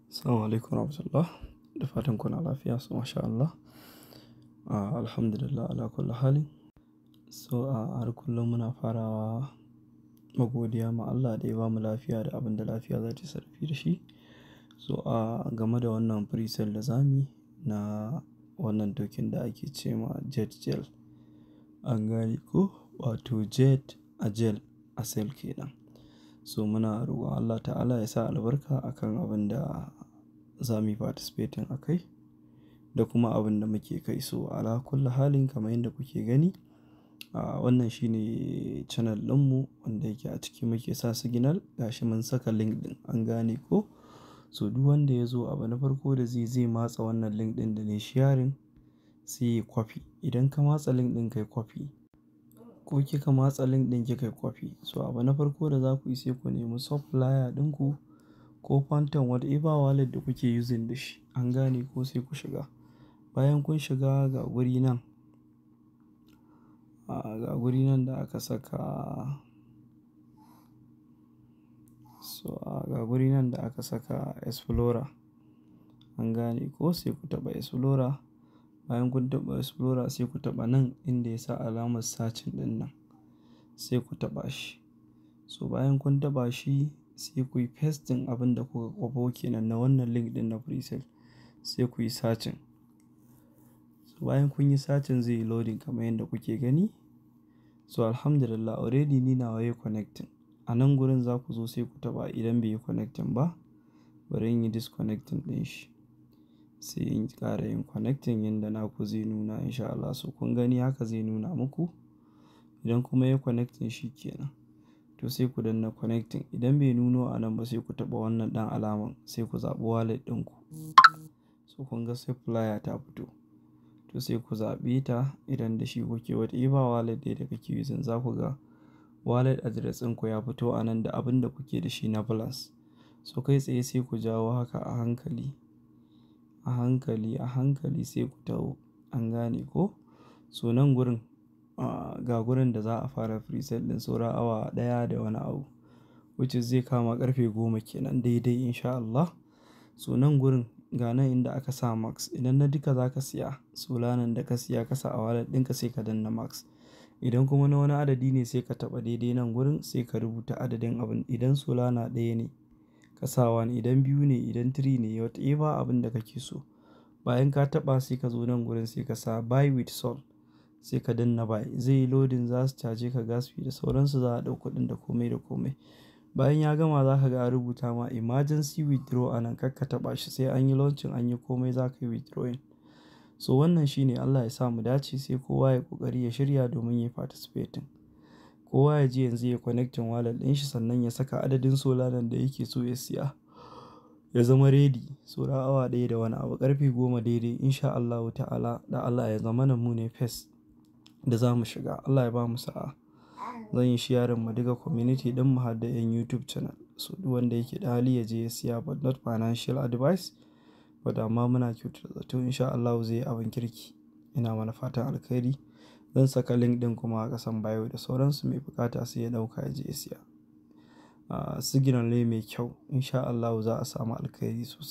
Assalamu alaikum warahmatullah. Da fatan kuna lafiya, so masha Allah. Alhamdulillah ala kulli halin. So har kullum muna farawa magodiya ma Allah da ya bamu lafiya da abin da lafiya za ta sarrafi da shi. So game da wannan pre-sale da zamu na wannan token da ake ce ma Jet Gel. An gane ko? Wato Jet a Gel a sale kenan. So muna roƙon Allah ta'ala ya sa albarka akan abin da za mu yi participating a kai da kuma abin da muke kai. So ala kulli halin kamar yadda kuke gani, wannan shine channel ɗinmu wanda yake a ciki muke sa signal. Gashi mun saka link ɗin, an gane ko? So duk wanda ya zo abu na farko da zai matsa wannan link ɗin da ne sharing sai yi copy. Idan ka matsa link ɗin kai copy ko kika matsa link ɗin kika yi copy, so abu na farko da za ku yi sai ku nemi supplier ɗinku ko Phantom whatever wallet da kuke using da shi, an gane ko? Sai ku shiga. Bayan kun shiga ga guri nan, ga guri nan da aka saka, so ga guri nan da aka saka Explorer, an gane ko? Sai ku taɓa Explorer. Bayan kun taɓa Explorer sai ku taɓa nan inda ya sa alamar searching ɗin nan, sai ku taɓa shi. So bayan kun taɓa shi sai ku yi pasting abin da kuka kwafo kenan na wannan link ɗin na pre-sale, sai ku yi searching. So bayan kun yi searching zai yi loading kamar yadda kuke gani. So alhamdulillah already ni nawa yayi connecting. A nan gurin za ku zo sai ku taɓa idan bai yi connecting ba, bari in yi disconnecting ɗin shi. Sai in ƙara yin connecting yanda naku zai nuna in sha Allah. So kun gani haka zai nuna muku. Idan kuma yayi connecting shi kenan, to sai ku danna connecting. Idan bai nuno a nan ba sai ku taɓa wannan ɗan alaman sai ku zaɓi wallet ɗinku. So kun ga supplier ta fito. To sai ku zaɓe ta idan da shi kuke whatever wallet dai da kake using, za ku ga wallet address ɗinku ya fito a nan da abin da kuke da shi na balance. So kai tsaye sai ku jawo haka a hankali, a hankali, a hankali sai ku taho, an gane ko? So nan gurin ga gurin da za a fara pre-sale ɗin saura awa ɗaya da wani abu, which is zai kama ƙarfe 10 kenan daidai in sha Allah. So nan gurin ga nan inda aka sa max. Idan na duka za ka siya, Solanan da ka siya ka sa a wallet ɗinka sai ka danna max. Idan kuma na wani adadi ne sai ka taɓa daidai nan gurin sai ka rubuta adadin abin. Idan Solana ɗaya ne ka sa 1, idan 2 ne, idan 3 ne, whatever abin da kake so. Bayan ka taɓa sai ka zo nan gurin sai ka sa buy with Sol, sai ka danna buy. Zai yi loading, za su caje ka gas fee da sauransu, za a ɗau kuɗin da komai da komai. Bayan ya gama za ka ga a rubuta ma emergency withdraw a nan, kar ka taɓa shi sai an yi launching an yi komai za ka yi withdrawing. So wannan shine, Allah ya sa mu dace. Sai kowa ya ƙoƙari ya shirya domin ya participating. Kowa ya je yanzu ya connecting wallet ɗin shi sannan ya saka adadin Solanan da yake so ya siya, ya zama ready. Saura awa ɗaya da wani abu, ƙarfe 10 daidai in sha Allahu ta'ala. Da Allah ya zamana mu ne first da za mu shiga. Allah ya bamu sa'a. Zan yi sharing ma duka community ɗin mu har da 'yan YouTube channel. So duk wanda yake da hali ya je ya siya, but not financial advice. But amma muna kyautata zato in sha Allahu zai yi abin kirki. Ina mana fatan alkhairi. Zan saka link ɗin kuma a ƙasan bio da sauransu, mai buƙata sai ya ɗauka ya je ya siya. Signal ne mai kyau in sha Allahu za a samu alkhairi sosai.